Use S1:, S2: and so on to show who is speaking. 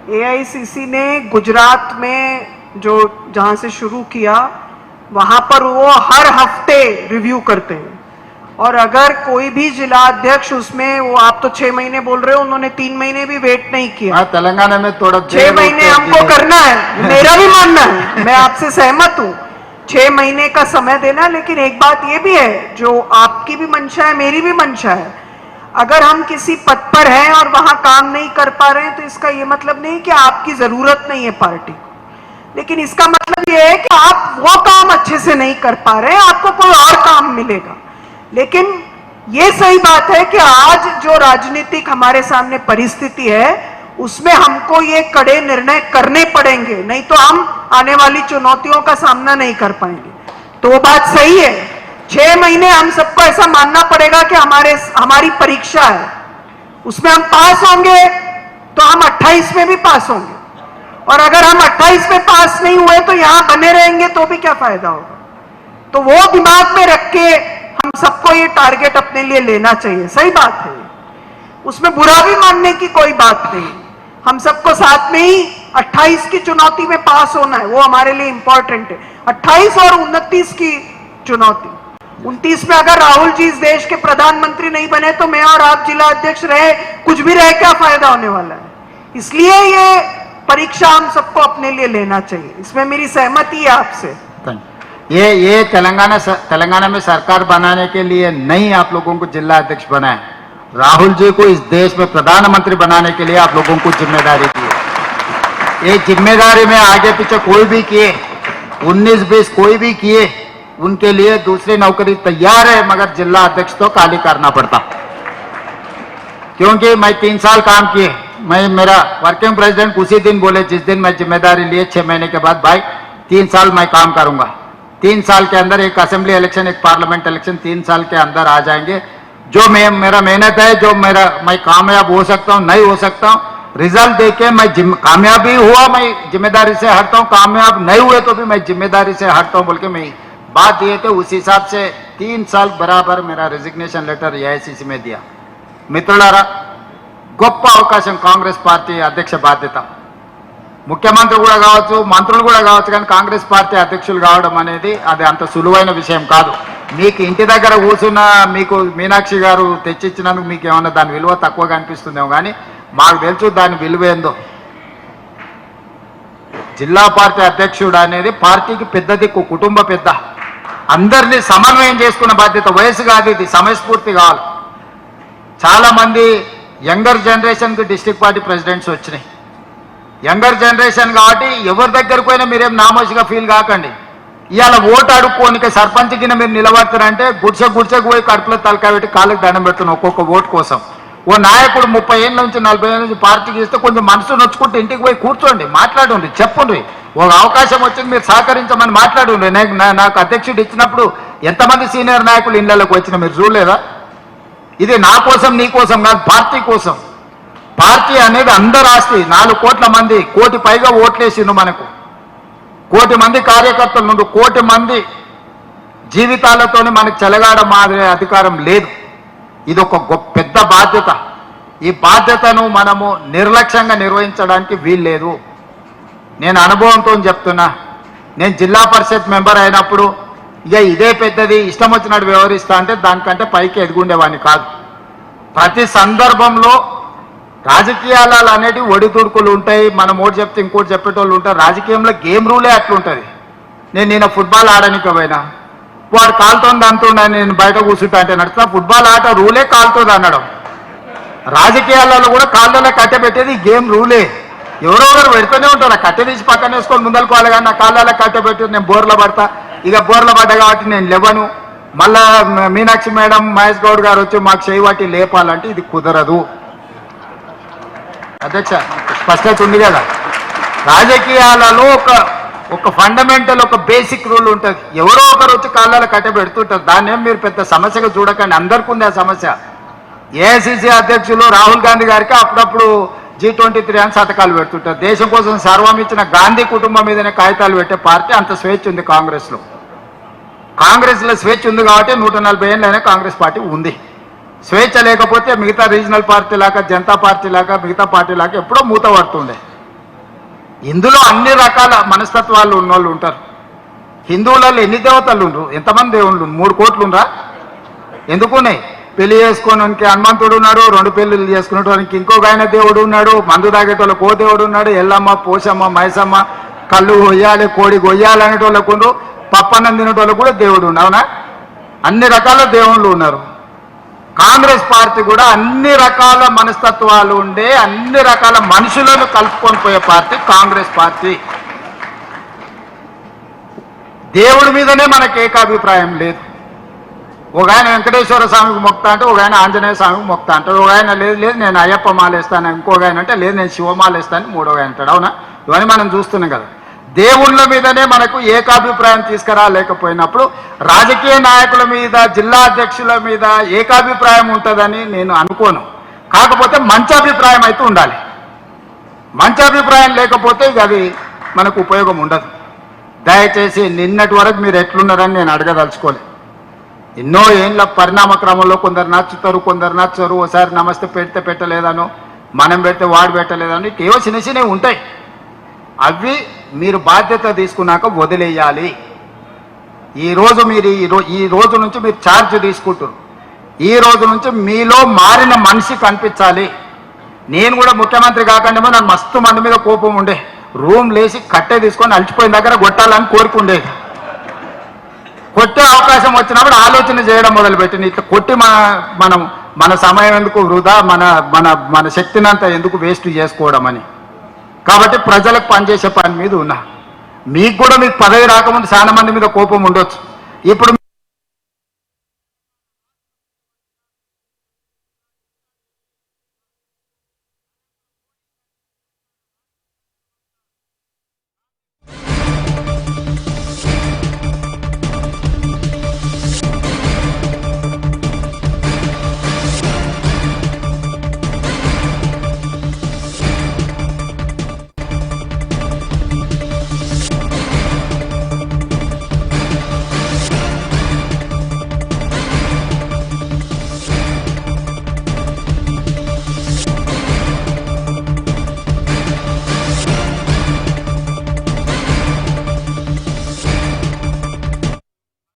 S1: AICC ने गुजरात में जो जहां से शुरू किया वहां पर वो हर हफ्ते रिव्यू करते हैं और अगर कोई भी जिला अध्यक्ष उसमें वो आप तो 6 महीने बोल रहे हो, उन्होंने 3 महीने भी वेट नहीं किया।
S2: तेलंगाना में थोड़ा
S1: 6 महीने हमको करना है, मेरा भी मानना है, मैं आपसे सहमत हूँ 6 महीने का समय देना। लेकिन एक बात ये भी है, जो आपकी भी मंशा है मेरी भी मंशा है, अगर हम किसी पद पर हैं और वहां काम नहीं कर पा रहे हैं तो इसका ये मतलब नहीं कि आपकी जरूरत नहीं है पार्टी को, लेकिन इसका मतलब ये है कि आप वो काम अच्छे से नहीं कर पा रहे हैं, आपको कोई और काम मिलेगा। लेकिन ये सही बात है कि आज जो राजनीतिक हमारे सामने परिस्थिति है उसमें हमको ये कड़े निर्णय करने पड़ेंगे, नहीं तो हम आने वाली चुनौतियों का सामना नहीं कर पाएंगे। तो वो बात सही है, 6 महीने हम सबको ऐसा मानना पड़ेगा कि हमारी परीक्षा है, उसमें हम पास होंगे तो हम 28 में भी पास होंगे, और अगर हम 28 में पास नहीं हुए तो यहां बने रहेंगे तो भी क्या फायदा होगा। तो वो दिमाग में रख के हम सबको ये टारगेट अपने लिए लेना चाहिए। सही बात है, उसमें बुरा भी मानने की कोई बात नहीं, हम सबको साथ में ही 28 की चुनौती में पास होना है, वो हमारे लिए इंपॉर्टेंट है। 28 और 29 की चुनौती, 29 में अगर राहुल जी इस देश के प्रधानमंत्री नहीं बने तो मैं और आप जिला अध्यक्ष रहे, कुछ भी रहे, क्या फायदा होने वाला है। इसलिए ये परीक्षा हम सबको अपने लिए लेना चाहिए, इसमें मेरी सहमति है आपसे।
S2: ये तेलंगाना में सरकार बनाने के लिए नहीं आप लोगों को जिला अध्यक्ष बनाए, राहुल जी को इस देश में प्रधानमंत्री बनाने के लिए आप लोगों को जिम्मेदारी दी है। ये जिम्मेदारी में आगे पीछे कोई भी किए, 19-20 कोई भी किए, उनके लिए दूसरी नौकरी तैयार है, मगर जिला अध्यक्ष तो खाली करना पड़ता, क्योंकि मैं 3 साल काम किए। मेरा वर्किंग प्रेसिडेंट उसी दिन बोले, जिस दिन मैं जिम्मेदारी लिए 6 महीने के बाद, भाई 3 साल मैं काम करूंगा, 3 साल के अंदर एक असेंबली इलेक्शन, एक पार्लियामेंट इलेक्शन 3 साल के अंदर आ जाएंगे। जो मेरा मेहनत है, जो मैं कामयाब हो सकता हूं, नहीं हो सकता हूं, रिजल्ट देके मैं कामयाब भी हुआ मैं जिम्मेदारी से हटता हूं, कामयाब नहीं हुए तो भी मैं जिम्मेदारी से हटता हूं बोल के मैं बात दिए थे। उस हिसाब से 3 साल बराबर मेरा रिजिग्नेशन लेटर एआईसीसी में दिया। మిత్రులారా, గొప్ప అవకాశం కాంగ్రెస్ పార్టీ అధ్యక్ష బాధ్యత, ముఖ్యమంత్రి కూడా కావచ్చు, మంత్రులు కూడా కావచ్చు, కానీ కాంగ్రెస్ పార్టీ అధ్యక్షులు కావడం అనేది అది అంత సులువైన విషయం కాదు. మీకు ఇంటి దగ్గర కూర్చున్న మీకు మీనాక్షి గారు తెచ్చిచ్చినందుకు మీకు ఏమన్నా దాని విలువ తక్కువగా అనిపిస్తుందేమో, కానీ మాకు తెలుసు దాని విలువ ఏందో. జిల్లా పార్టీ అధ్యక్షుడు అనేది పార్టీకి పెద్ద దిక్కు, కుటుంబ పెద్ద, అందరినీ సమన్వయం చేసుకున్న బాధ్యత. వయసు కాదు ఇది, సమయస్ఫూర్తి కావాలి. చాలా మంది యంగర్ జనరేషన్కి డిస్ట్రిక్ట్ పార్టీ ప్రెసిడెంట్స్ వచ్చినాయి. యంగర్ జనరేషన్ కాబట్టి ఎవరి దగ్గరకు పోయినా మీరేం నామోషిగా ఫీల్ కాకండి. ఇవాళ ఓటు అడుక్కోనిక సర్పంచ్ కింద మీరు నిలబడతారంటే గుడిసెకు పోయి కడుపులో తలకాయ పెట్టి కాళ్ళకి దండం పెడుతున్నాం ఒక్కొక్క ఓటు కోసం. ఓ నాయకుడు 30 ఏళ్ళ నుంచి 40 ఏళ్ళ నుంచి పార్టీకి ఇస్తే కొంచెం మనసు నొచ్చుకుంటే ఇంటికి పోయి కూర్చోండి, మాట్లాడండి, చెప్పండి. ఒక అవకాశం వచ్చింది మీరు సహకరించమని మాట్లాడండి. నాకు అధ్యక్షుడు ఇచ్చినప్పుడు ఎంతమంది సీనియర్ నాయకులు ఇళ్లలోకి వచ్చినా మీరు చూడలేదా? ఇది నా కోసం నీ కోసం కాదు, పార్టీ కోసం. పార్టీ అనేది అందరు ఆస్తి. 4 కోట్ల మంది, 1 కోటి పైగా ఓట్లేసిండు మనకు, 1 కోటి మంది కార్యకర్తలు నుండి 1 కోటి మంది జీవితాలతోనే మనకు చెలగాడ మాదిరే అధికారం లేదు. ఇది ఒక పెద్ద బాధ్యత. ఈ బాధ్యతను మనము నిర్లక్ష్యంగా నిర్వహించడానికి వీల్లేదు. నేను అనుభవంతో చెప్తున్నా, నేను జిల్లా పరిషత్ మెంబర్ అయినప్పుడు ఇక ఇదే పెద్దది, ఇష్టం వచ్చినట్టు వ్యవహరిస్తా అంటే దానికంటే పైకి ఎదుగుండేవాడిని కాదు. ప్రతి సందర్భంలో రాజకీయాలు అనేటివి ఒడిదుడుకులు ఉంటాయి. మనం ఓటు చెప్తే ఇంకోటి చెప్పేటోళ్ళు ఉంటారు. రాజకీయంలో గేమ్ రూలే అట్లుంటుంది. నేను ఫుట్బాల్ ఆడడానికి పోయినా, వాడు కాలుతోంది దాంతో నేను బయట కూర్చుంటా అంటే నడుస్తా. ఫుట్బాల్ ఆట రూలే కాలుతోంది అనడం. రాజకీయాలలో కూడా కాళ్ళలో కట్టె పెట్టేది గేమ్ రూలే. ఎవరో ఒకరు పెడుతూనే ఉంటారు. కట్టె తీసి పక్కన వేసుకొని ముందలుకోవాలి, కానీ నా కాళ్ళలో కట్టె పెట్టి నేను బోర్లో పడతా. ఇక బోర్లో పడ్డా కాబట్టి నేను లేవను. మళ్ళా మీనాక్షి మేడం, మహేష్ గౌడ్ గారు వచ్చి మాకు చేయవాటి లేపాలంటే ఇది కుదరదు. అధ్యక్ష, స్పష్టత ఉంది కదా. రాజకీయాలలో ఒక ఫండమెంటల్, ఒక బేసిక్ రూల్ ఉంటుంది. ఎవరో ఒకరు వచ్చి కాళ్ళలో కట్టె పెడుతుంటారు. దాన్ని ఏం మీరు పెద్ద సమస్యగా చూడకండి, అందరికీ ఉంది ఆ సమస్య. ఏఐసిసి అధ్యక్షులు రాహుల్ గాంధీ గారికి అప్పుడప్పుడు G23 అని శతకాలు పెడుతుంటారు. దేశం కోసం సర్వం ఇచ్చిన గాంధీ కుటుంబం మీదనే కాగితాలు పెట్టే పార్టీ. అంత స్వేచ్ఛ ఉంది కాంగ్రెస్లో. కాంగ్రెస్లో స్వేచ్ఛ ఉంది కాబట్టి 140 ఏళ్ళైనా కాంగ్రెస్ పార్టీ ఉంది. స్వేచ్ఛ లేకపోతే మిగతా రీజనల్ పార్టీ లాగా, జనతా పార్టీ లాగా, మిగతా పార్టీ లాగా ఎప్పుడో మూత పడుతుండే. ఇందులో అన్ని రకాల మనస్తత్వాలు ఉన్నోళ్ళు ఉంటారు. హిందువులలో ఎన్ని దేవతలు ఉండరు? ఎంతమంది దేవుళ్ళు? 3 కోట్లు ఉండరా? ఎందుకున్నాయి? పెళ్లి చేసుకోవడానికి హనుమంతుడు ఉన్నాడు, 2 పెళ్లిళ్ళు చేసుకునేటానికి ఇంకొక ఆయన దేవుడు ఉన్నాడు, మందు తాగేటోళ్ళకి ఓ దేవుడు ఉన్నాడు, ఎల్లమ్మ, పోషమ్మ, మైసమ్మ, కళ్ళు కొయ్యాలి, కోడి కొయ్యాలి అనేటోళ్ళకు ఉండు, పప్పన్నం తినేటోళ్ళకు కూడా దేవుడు ఉండు. అవునా? అన్ని రకాల దేవుళ్ళు ఉన్నారు. కాంగ్రెస్ పార్టీ కూడా అన్ని రకాల మనస్తత్వాలు ఉండే, అన్ని రకాల మనుషులను కలుపుకొని పోయే పార్టీ కాంగ్రెస్ పార్టీ. దేవుడి మీదనే మనకు ఏకాభిప్రాయం లేదు. ఒక ఆయన వెంకటేశ్వర స్వామికి మొక్తా అంటే, ఒక ఆయన ఆంజనేయ స్వామికి మొక్తా అంటాడు, ఒక ఆయన లేదు లేదు నేను అయ్యప్ప మాలేస్తాను, ఇంకొక ఆయన అంటే లేదు నేను శివమాలేస్తాను, మూడో ఆయన అంటాడు. అవునా? ఇవన్నీ మనం చూస్తున్నాం కదా. దేవుళ్ళ మీదనే మనకు ఏకాభిప్రాయం తీసుకురాలేకపోయినప్పుడు రాజకీయ నాయకుల మీద, జిల్లా అధ్యక్షుల మీద ఏకాభిప్రాయం ఉంటుందని నేను అనుకోను. కాకపోతే మంచి అభిప్రాయం అయితే ఉండాలి. మంచి అభిప్రాయం లేకపోతే ఇక అది మనకు ఉపయోగం ఉండదు. దయచేసి నిన్నటి వరకు మీరు ఎట్లున్నారని నేను అడగదలుచుకోలేదు. ఎన్నో ఏళ్ళ పరిణామ క్రమంలో కొందరు నచ్చుతారు, కొందరు నచ్చరు. ఒకసారి నమస్తే పెడితే పెట్టలేదనో, మనం పెడితే వాడు పెట్టలేదనో, ఏవో చిన్న చిన్నవి ఉంటాయి. అవి మీరు బాధ్యత తీసుకున్నాక వదిలేయాలి. ఈరోజు మీరు ఈ రోజు నుంచి మీరు ఛార్జ్ తీసుకుంటారు. ఈ రోజు నుంచి మీలో మారిన మనిషి కనిపించాలి. నేను కూడా ముఖ్యమంత్రి కాకుండా నన్ను మస్తు మంది మీద కోపం ఉండే, రూమ్ లేచి కట్టే తీసుకొని అలసిపోయిన దగ్గర కొట్టాలని కోరుకుండేది. కొట్టే అవకాశం వచ్చినప్పుడు ఆలోచన చేయడం మొదలుపెట్టింది. ఇట్లా కొట్టి మన సమయం ఎందుకు వృధా, మన శక్తిని అంతా ఎందుకు వేస్ట్ చేసుకోవడం అని. కాబట్టి ప్రజలకు పనిచేసే పని మీద ఉన్నా. మీకు కూడా మీకు పదవి రాకముందు చాలా మంది మీద కోపం ఉండొచ్చు. ఇప్పుడు